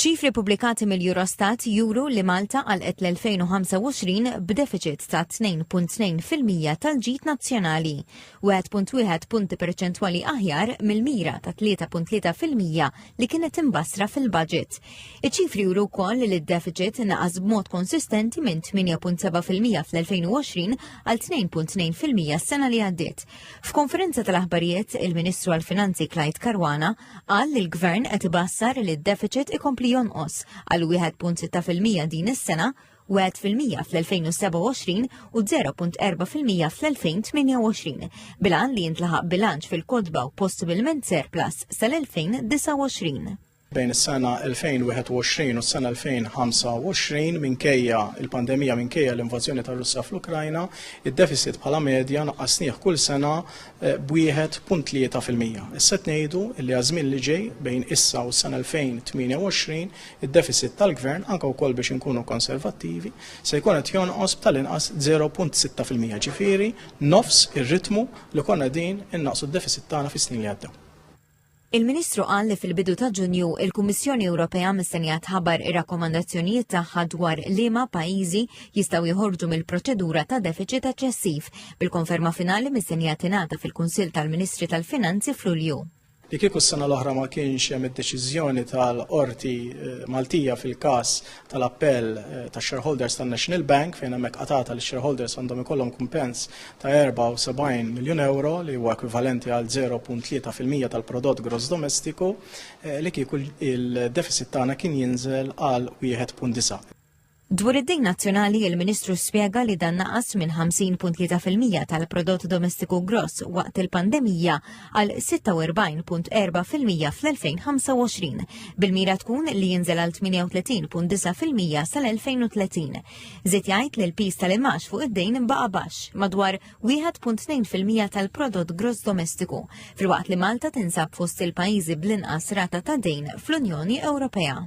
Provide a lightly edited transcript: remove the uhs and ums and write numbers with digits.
Ċifri pubblikati mill-Eurostat juru li Malta għalqet l-2025 b'deficit ta' 2.2% tal-ġid nazzjonali, 1.1 punti perċentwali aħjar mill-mira ta' 3.3% li kienet imbassra fil-budget. Iċ-ċifri juru wkoll li d-deficit naqas b'mod konsistenti minn 8.7% fl-2020 għal 2.2% s-sena li għaddiet. F'konferenza tal-aħbarijiet, il-Ministru għall-Finanzi Clyde Caruana qal li l-Gvern qed ibassar li d-deficit ikompli jonqos għal 1.6% din is-sena, 1% fl-2027 u 0.4% fl-2028, bilan li jintlaħaq bilanċ fil-kodba u possibilment surplus sal-2029. Bejn is-sena 2021 u s-sena 2025 minkejja il-pandemija minkejja l-invażjoni tar-Russja fl-Ukrajna, id-deficit bħala medja naqqasnieh kull sena b'1.3%. Issa ngħidu li għażmien li ġej bejn issa u s-sena 2028 id-deficit tal-Gvern anke wkoll biex inkunu konservattivi se jkun qed jonqos b'tal-inqas 0.6%, ġifieri nofs ir-ritmu li konna din innaqsu d-deficit tagħna fis-snin li għaddew. Il-Ministru qal li fil-bidu ta' Ġunju il-Kummissjoni Ewropea mistennija tħabbar ir-rakkomandazzjonijiet tagħha dwar liema pajjiżi jistgħu joħorġu mill-proċedura ta' deficit eċċessiv bil-konferma finali mistennija tingħata fil-Kunsill tal-Ministri tal-Finanzi f'Lulju. Li kieku s-sena l-oħra ma kienx hemm id-deċiżjoni tal-Qorti Maltija fil-każ tal-appell tax-shareholders tan-National Bank fejn hemmhekk qatata li shareholders għandhom ikollhom kumpens ta' 74 miljun euro li huwa ekwivalenti għal 0.3% tal-prodott gross domestiku li kieku il-deficit tagħna kien jinżel għal 1.9%. Dwar id-dejn nazzjonali, il-Ministru spjega li dan naqas minn 50.3% tal-prodott domestiku gross waqt il-pandemija għal 46.4% fl-2025, bil-mira tkun li jinżel għal 38.9% sal-2030. Żied jgħid li l-pis tal-imax fuq id-dejn baqa' baxx madwar 1.2% tal-prodott gross domestiku, filwaqt li Malta tinsab fost il-pajjiżi bl-inqas rata ta' dejn fl-Unjoni Ewropea.